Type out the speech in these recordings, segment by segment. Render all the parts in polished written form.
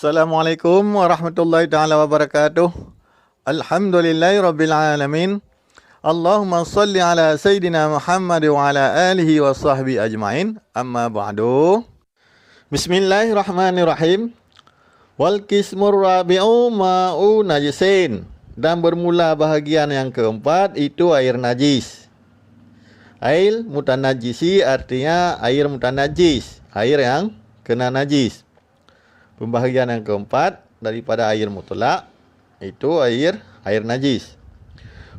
Assalamualaikum warahmatullahi taala wabarakatuh. Alhamdulillahirabbil alamin. Allahumma shalli ala sayidina Muhammad wa ala alihi wa sahbihi ajmain. Amma ba'du. Bismillahirrahmanirrahim. Wal qismur rabi'u ma'u najisin. Dan bermula bahagian yang keempat itu air najis. Air mutanajisi artinya air mutanajis, air yang kena najis. Pembahagian yang keempat daripada air mutlak itu air najis.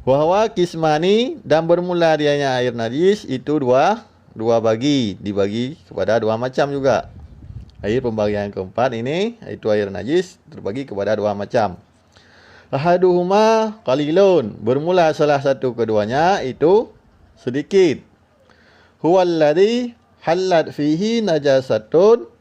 Wahwa kismani, dan bermula dianya air najis itu dua bagi, dibagi kepada dua macam juga. Air pembagian yang keempat ini itu air najis terbagi kepada dua macam. Ahaduhuma qalilun, bermula salah satu keduanya itu sedikit. Huwallazi halat fihi najasatun.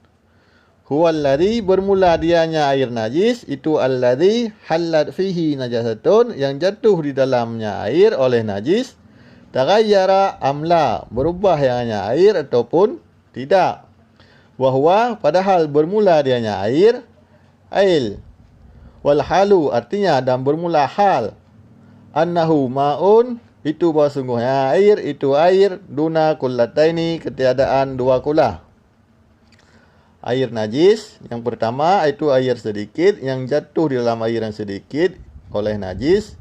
Huwallazi, bermula dianya air najis itu allazi halat fihi najasatun, yang jatuh di dalamnya air oleh najis. Taghayyara amla, berubah yang air ataupun tidak. Wahwa, padahal bermula dianya air. Ail wal halu, artinya dan bermula hal. Annahu ma'un, itu bahasungguhnya air itu air. Duna kullataini, ketiadaan dua kulah. Air najis yang pertama itu air sedikit yang jatuh di dalam air yang sedikit oleh najis,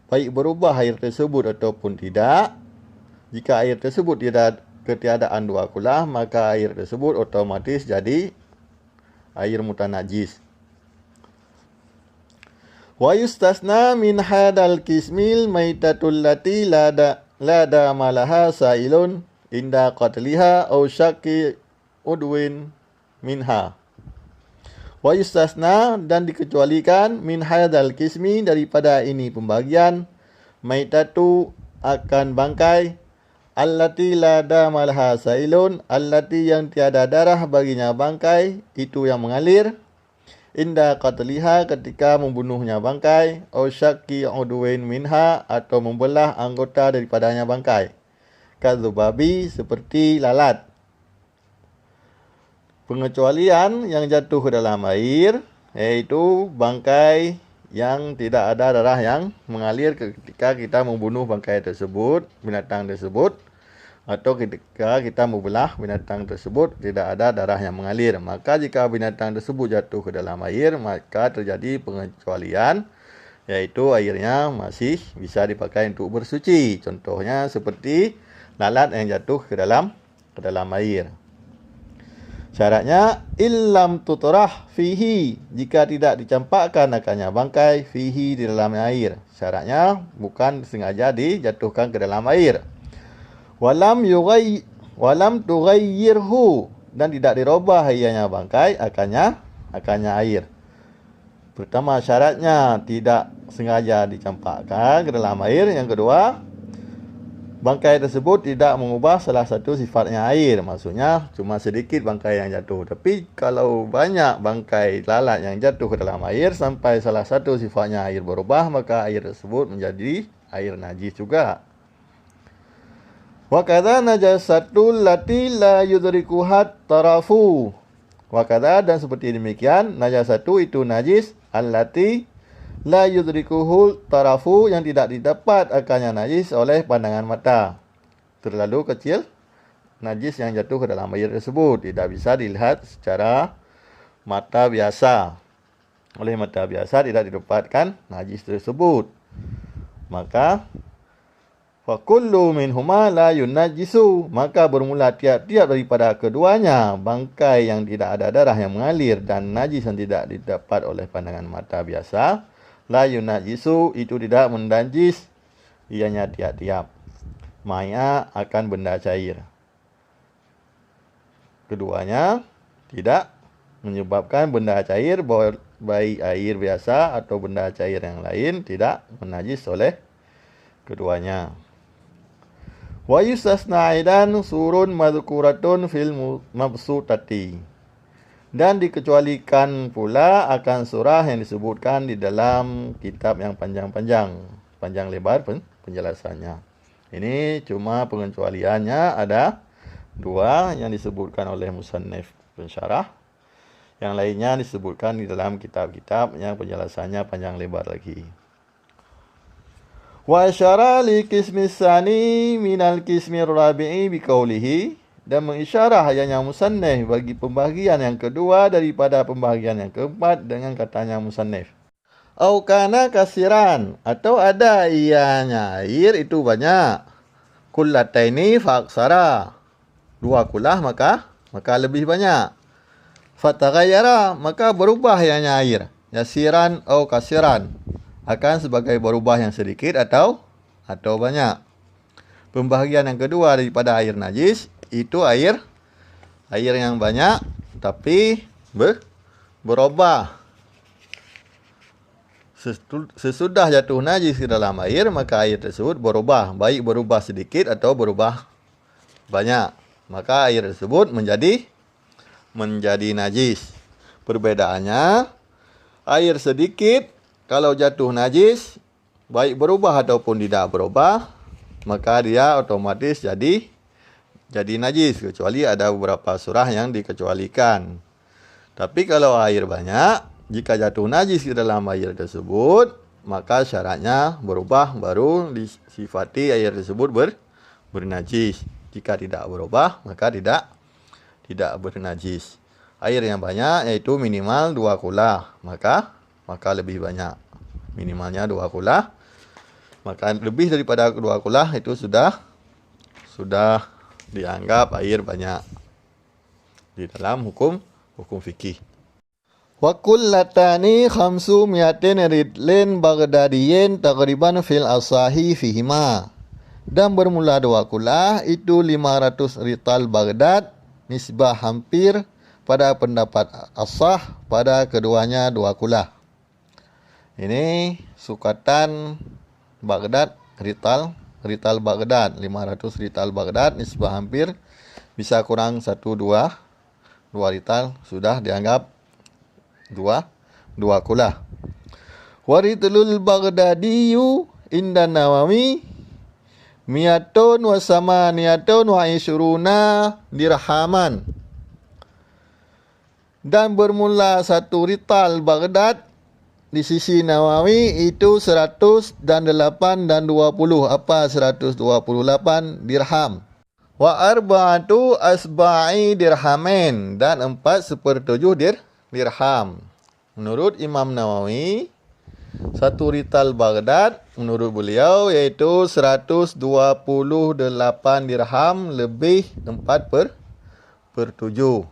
baik berubah air tersebut ataupun tidak. Jika air tersebut tidak ketiadaan dua kulah, maka air tersebut otomatis jadi air mutanajis. Wa yustasna min hadal kismil maitatul lati lada malaha sailun inda qatliha aw syaqi udwin minha. Wa yustasna, dan dikecualikan min hadzal qismi, daripada ini pembagian, maitatu akan bangkai, allati la damalha sailun, allati yang tiada darah baginya bangkai itu yang mengalir, inda qatliha ketika membunuhnya bangkai, au syaqi udwin minha atau membelah anggota daripadanya bangkai, kadzubabi seperti lalat. Pengecualian yang jatuh ke dalam air yaitu bangkai yang tidak ada darah yang mengalir ketika kita membunuh bangkai tersebut, binatang tersebut, atau ketika kita membelah binatang tersebut tidak ada darah yang mengalir. Maka jika binatang tersebut jatuh ke dalam air, maka terjadi pengecualian, yaitu airnya masih bisa dipakai untuk bersuci. Contohnya seperti lalat yang jatuh ke dalam air. Syaratnya illam tutrah fihi, jika tidak dicampakkan akannya bangkai fihi di dalam air. Syaratnya bukan sengaja dijatuhkan ke dalam air. Walam tughayyirhu, dan tidak dirubah ianya bangkai akannya air. Pertama syaratnya tidak sengaja dicampakkan ke dalam air. Yang kedua, bangkai tersebut tidak mengubah salah satu sifatnya air. Maksudnya cuma sedikit bangkai yang jatuh. Tapi kalau banyak bangkai lalat yang jatuh ke dalam air sampai salah satu sifatnya air berubah, maka air tersebut menjadi air najis juga. Wa kadza najasatul lati la yudrikuhat tarafu. Wa kadza, dan seperti demikian, najasatu itu najis allati la yudrikuhul tarafu, yang tidak didapat akannya najis oleh pandangan mata. Terlalu kecil najis yang jatuh ke dalam air tersebut, tidak bisa dilihat secara mata biasa. Oleh mata biasa tidak didapatkan najis tersebut. Maka fa kullu minhuma la yunajjisu, maka bermula tiap-tiap daripada keduanya, bangkai yang tidak ada darah yang mengalir dan najis yang tidak didapat oleh pandangan mata biasa, la yunajisu, itu tidak mendanjis ianya tiap-tiap, maya akan benda cair. Keduanya tidak menyebabkan benda cair, baik air biasa atau benda cair yang lain, tidak menajis oleh keduanya. Wa yustasna aidan surun madhkuratun fil mabsutati, dan dikecualikan pula akan surah yang disebutkan di dalam kitab yang panjang lebar penjelasannya. Ini cuma pengecualiannya ada dua yang disebutkan oleh musannif pensyarah. Yang lainnya disebutkan di dalam kitab-kitab yang penjelasannya panjang lebar lagi. Wa asyara li qismis sani minal qismir rabi'i biqaulihi, dan mengisyarah yang musannif bagi pembahagian yang kedua daripada pembahagian yang keempat dengan katanya musannif. Au kana kasiran, atau ada ianya air itu banyak. Kullataini faaksara, 2 kulah maka lebih banyak. Fataghayyara, maka berubah ianya air. Yasiran au kasiran, akan sebagai berubah yang sedikit atau banyak. Pembahagian yang kedua daripada air najis itu air yang banyak tapi berubah. Sesudah jatuh najis ke dalam air, maka air tersebut berubah, baik berubah sedikit atau berubah banyak, maka air tersebut menjadi najis. Perbedaannya, air sedikit kalau jatuh najis, baik berubah ataupun tidak berubah, maka dia otomatis jadi najis, kecuali ada beberapa surah yang dikecualikan. Tapi kalau air banyak, jika jatuh najis di dalam air tersebut, maka syaratnya berubah baru disifati air tersebut bernajis. Jika tidak berubah, maka tidak bernajis. Air yang banyak yaitu minimal 2 kulah, maka lebih banyak. Minimalnya 2 kulah, maka lebih daripada 2 kulah itu sudah dianggap air banyak di dalam hukum fikih. Wa kullatani 500 ridlin baghdadiyin taqriban fil asahi fihima. Dan bermula 2 kulah itu 500 rital Baghdad, nisbah hampir pada pendapat asah pada keduanya 2 kulah. Ini sukatan Baghdad, rital Baghdad, 500 rital Baghdad, nisbah hampir, bisa kurang 1 2 rital sudah dianggap 2 kulah. Waritlul Baghdadiyu inda Nawawi miyatun wa samaniyatun wa isyruna dirhaman. Dan bermula 1 rital Baghdad di sisi Nawawi itu 100 dan 8 dan 20. Apa 128 dirham? Wa arba'atu asba'i dirhamen, dan 4/7 dirham. Menurut Imam Nawawi, 1 rital Baghdad menurut beliau yaitu 128 dirham lebih 4/7.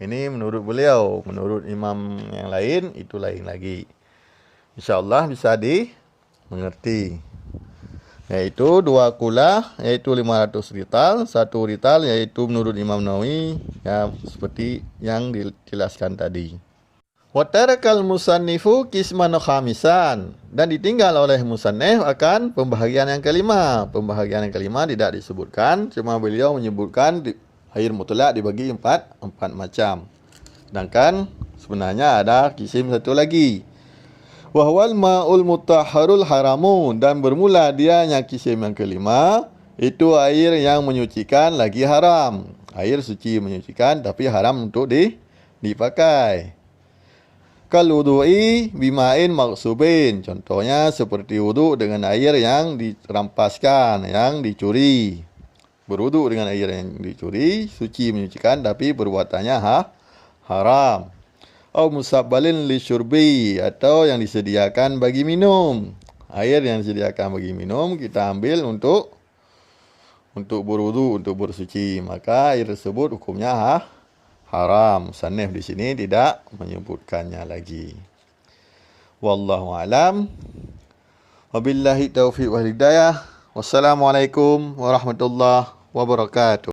Ini menurut beliau. Menurut imam yang lain itu lain lagi. InsyaAllah bisa dimengerti. Yaitu 2 kulah yaitu 500 rital. 1 rital yaitu menurut Imam Nawawi ya seperti yang dijelaskan tadi. Wa tarakal musannifu qisman khamisan, dan ditinggal oleh musannif akan pembahagian yang kelima. Pembahagian yang kelima tidak disebutkan, cuma beliau menyebutkan air mutlak dibagi 4 macam. Sedangkan sebenarnya ada kisim satu lagi. Wahwal ma'ul mutahharul haramun, dan bermula dianya kisim yang kelima itu air yang menyucikan lagi haram. Air suci menyucikan tapi haram untuk dipakai. Kal wudu'i bima'in maksubin, contohnya seperti wudu dengan air yang dirampaskan, yang dicuri. Berwudu dengan air yang dicuri, suci menyucikan tapi perbuatannya haram. Au musabbalin li syurbi, atau yang disediakan bagi minum. Air yang disediakan bagi minum kita ambil untuk berwudu, untuk bersuci, maka air tersebut hukumnya haram. Musannif di sini tidak menyebutkannya lagi. Wallahu alam. Wabillahi taufiq wal hidayah. Wassalamualaikum warahmatullahi wabarakatuh.